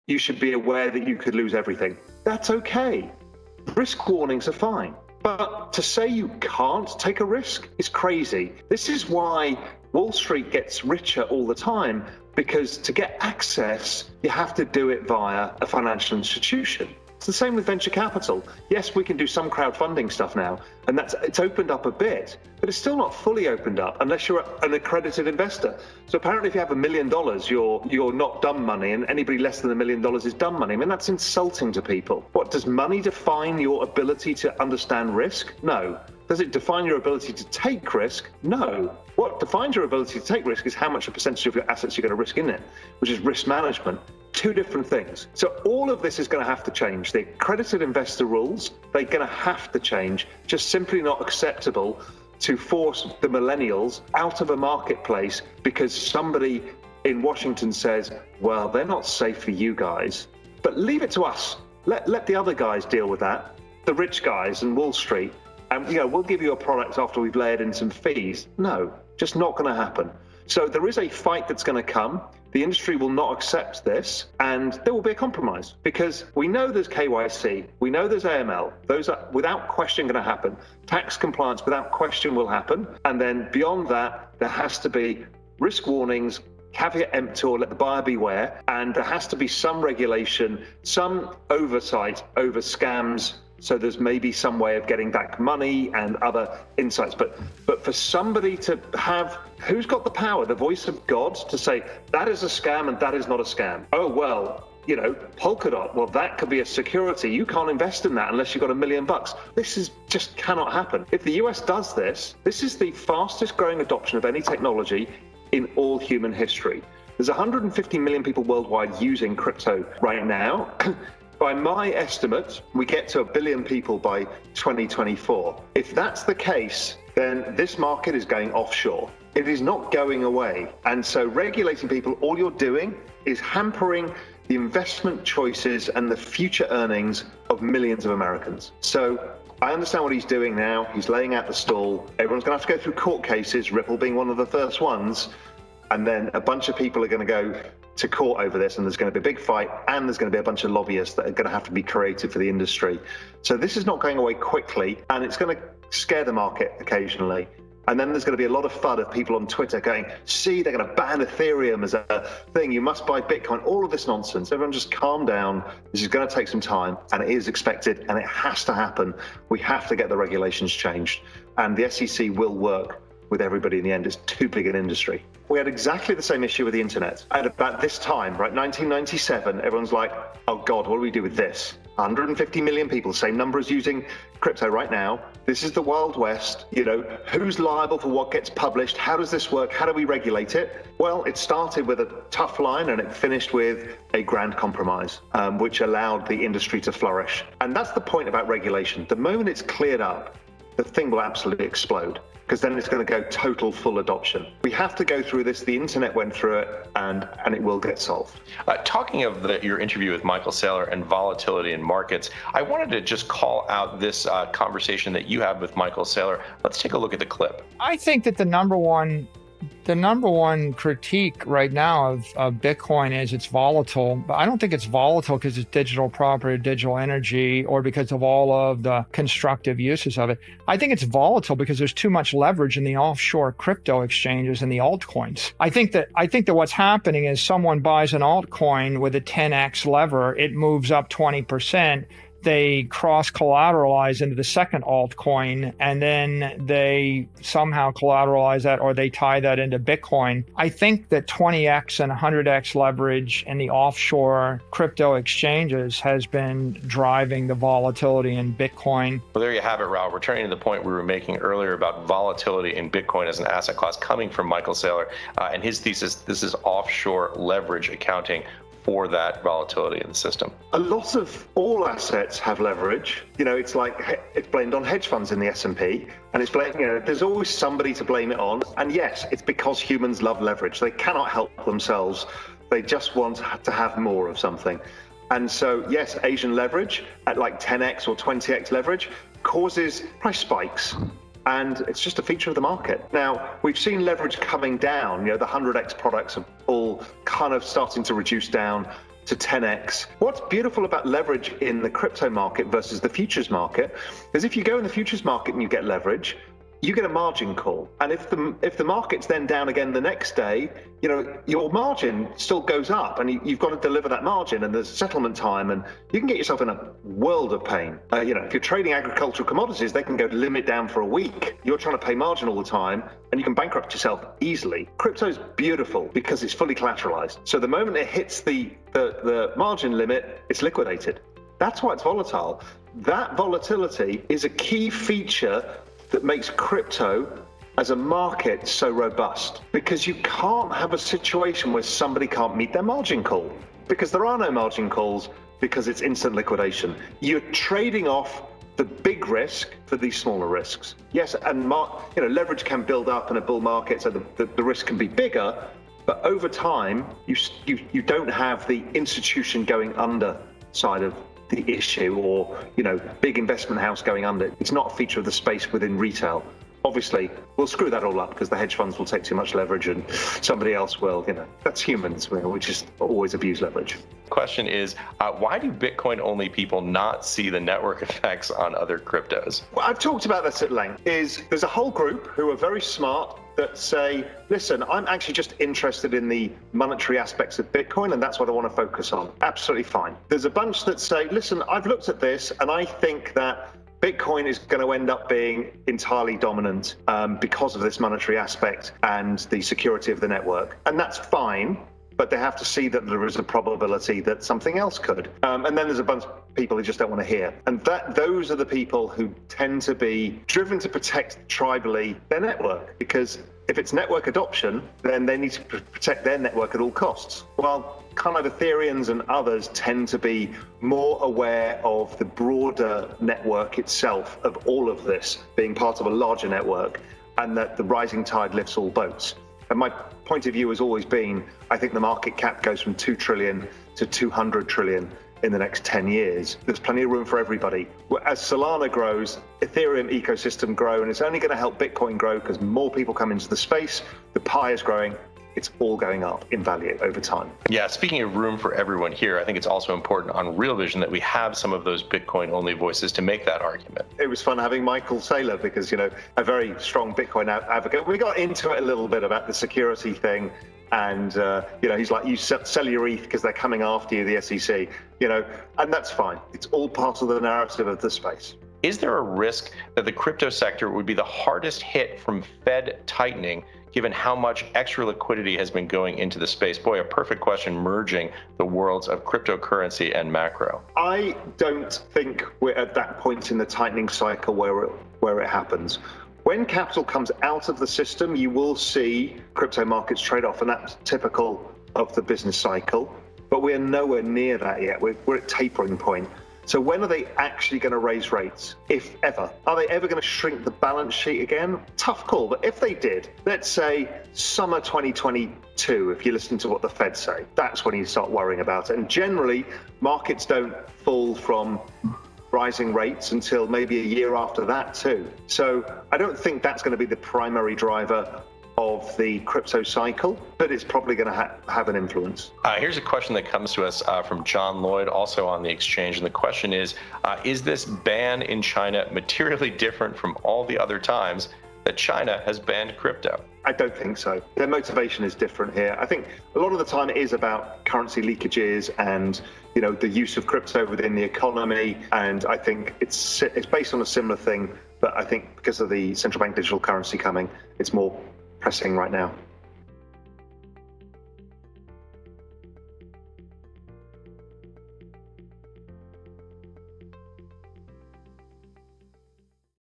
you should be aware that you could lose everything. That's okay. Risk warnings are fine. But to say you can't take a risk is crazy. This is why Wall Street gets richer all the time, because to get access, you have to do it via a financial institution. It's the same with venture capital. Yes, we can do some crowdfunding stuff now, and it's opened up a bit, but it's still not fully opened up unless you're an accredited investor. So apparently if you have $1 million, you're not dumb money, and anybody less than $1 million is dumb money. I mean, that's insulting to people. What, does money define your ability to understand risk? No. Does it define your ability to take risk? No. What defines your ability to take risk is how much a percentage of your assets you're going to risk in it, which is risk management. Two different things. So all of this is going to have to change. The accredited investor rules, they're going to have to change. Just simply not acceptable to force the millennials out of a marketplace because somebody in Washington says, well, they're not safe for you guys, but leave it to us. Let the other guys deal with that, the rich guys and Wall Street. And we'll give you a product after we've layered in some fees. No, just not going to happen. So there is a fight that's going to come. The industry will not accept this, and there will be a compromise, because we know there's KYC, we know there's AML. Those are without question going to happen. Tax compliance without question will happen. And then beyond that, there has to be risk warnings, caveat emptor, let the buyer beware, and there has to be some regulation, some oversight over scams. So there's maybe some way of getting back money and other insights. But for somebody to have, who's got the power, the voice of God, to say that is a scam and that is not a scam? Oh, well, Polkadot, well, that could be a security. You can't invest in that unless you've got $1 million. This is just cannot happen. If the US does this, this is the fastest growing adoption of any technology in all human history. There's 150 million people worldwide using crypto right now. By my estimate, we get to 1 billion people by 2024. If that's the case, then this market is going offshore. It is not going away. And so regulating people, all you're doing is hampering the investment choices and the future earnings of millions of Americans. So I understand what he's doing now. He's laying out the stall. Everyone's going to have to go through court cases, Ripple being one of the first ones. And then a bunch of people are going to go to court over this, and there's going to be a big fight, and there's going to be a bunch of lobbyists that are going to have to be created for the industry. So this is not going away quickly, and it's going to scare the market occasionally. And then there's going to be a lot of FUD of people on Twitter going, see, they're going to ban Ethereum as a thing. You must buy Bitcoin, all of this nonsense. Everyone just calm down. This is going to take some time, and it is expected, and it has to happen. We have to get the regulations changed, and the SEC will work with everybody in the end. It's too big an industry. We had exactly the same issue with the internet. At about this time, right, 1997, everyone's like, oh God, what do we do with this? 150 million people, same number as using crypto right now. This is the Wild West. Who's liable for what gets published? How does this work? How do we regulate it? Well, it started with a tough line and it finished with a grand compromise, which allowed the industry to flourish. And that's the point about regulation. The moment it's cleared up, the thing will absolutely explode, because then it's going to go total full adoption. We have to go through this. The internet went through it, and it will get solved. Talking of your interview with Michael Saylor and volatility in markets, I wanted to just call out this conversation that you had with Michael Saylor. Let's take a look at the clip. I think that the number one critique right now of Bitcoin is it's volatile, but I don't think it's volatile because it's digital property, digital energy, or because of all of the constructive uses of it. I think it's volatile because there's too much leverage in the offshore crypto exchanges and the altcoins. I think that what's happening is someone buys an altcoin with a 10x lever, it moves up 20%. They cross-collateralize into the second altcoin, and then they somehow collateralize that, or they tie that into Bitcoin. I think that 20x and 100x leverage in the offshore crypto exchanges has been driving the volatility in Bitcoin. Well, there you have it, Raoul. Returning to the point we were making earlier about volatility in Bitcoin as an asset class coming from Michael Saylor and his thesis, this is offshore leverage accounting for that volatility in the system. A lot of all assets have leverage. It's like it's blamed on hedge funds in the S&P, and it's blamed, there's always somebody to blame it on. And yes, it's because humans love leverage. They cannot help themselves. They just want to have more of something. And so, yes, Asian leverage at like 10x or 20x leverage causes price spikes. And it's just a feature of the market. Now, we've seen leverage coming down. The 100x products are all kind of starting to reduce down. to 10x. What's beautiful about leverage in the crypto market versus the futures market is if you go in the futures market and you get leverage, you get a margin call. And if the market's then down again the next day, your margin still goes up, and you've got to deliver that margin, and there's settlement time, and you can get yourself in a world of pain. If you're trading agricultural commodities, they can go limit down for a week. You're trying to pay margin all the time, and you can bankrupt yourself easily. Crypto's beautiful because it's fully collateralized. So the moment it hits the margin limit, it's liquidated. That's why it's volatile. That volatility is a key feature that makes crypto as a market so robust, because you can't have a situation where somebody can't meet their margin call, because there are no margin calls, because it's instant liquidation. You're trading off the big risk for these smaller risks. Yes, and leverage can build up in a bull market, so the risk can be bigger, but over time, you don't have the institution going under side of the issue, or big investment house going under. It's not a feature of the space within retail. Obviously, we'll screw that all up because the hedge funds will take too much leverage and somebody else will. That's humans. We just always abuse leverage. Question is, why do Bitcoin only people not see the network effects on other cryptos? Well, I've talked about this at length. There's a whole group who are very smart that say, listen, I'm actually just interested in the monetary aspects of Bitcoin, and that's what I want to focus on. Absolutely fine. There's a bunch that say, listen, I've looked at this, and I think that Bitcoin is going to end up being entirely dominant because of this monetary aspect and the security of the network. And that's fine, but they have to see that there is a probability that something else could. And then there's a bunch of people who just don't want to hear. And those are the people who tend to be driven to protect tribally their network, because if it's network adoption, then they need to protect their network at all costs. Well, kind of Ethereans and others tend to be more aware of the broader network itself, of all of this being part of a larger network, and that the rising tide lifts all boats. And my point of view has always been, I think the market cap goes from 2 trillion to 200 trillion in the next 10 years. There's plenty of room for everybody. As Solana grows, Ethereum ecosystem grow, and it's only going to help Bitcoin grow because more people come into the space, the pie is growing, it's all going up in value over time. Yeah, speaking of room for everyone here, I think it's also important on Real Vision that we have some of those Bitcoin-only voices to make that argument. It was fun having Michael Saylor because, a very strong Bitcoin advocate. We got into it a little bit about the security thing, and, he's like, you sell your ETH because they're coming after you, the SEC, and that's fine. It's all part of the narrative of the space. Is there a risk that the crypto sector would be the hardest hit from Fed tightening, given how much extra liquidity has been going into the space? Boy, a perfect question, merging the worlds of cryptocurrency and macro. I don't think we're at that point in the tightening cycle where it happens. When capital comes out of the system, you will see crypto markets trade off, and that's typical of the business cycle. But we're nowhere near that yet. We're at tapering point. So when are they actually going to raise rates, if ever? Are they ever going to shrink the balance sheet again? Tough call, but if they did, let's say summer 2022, if you listen to what the Fed say, that's when you start worrying about it. And generally, markets don't fall from rising rates until maybe a year after that too. So I don't think that's going to be the primary driver of the crypto cycle, but it's probably going to have an influence. Here's a question that comes to us from John Lloyd, also on the exchange. And the question is this ban in China materially different from all the other times that China has banned crypto? I don't think so. Their motivation is different here. I think a lot of the time it is about currency leakages and the use of crypto within the economy. And I think it's based on a similar thing, but I think because of the central bank digital currency coming, it's more pressing right now.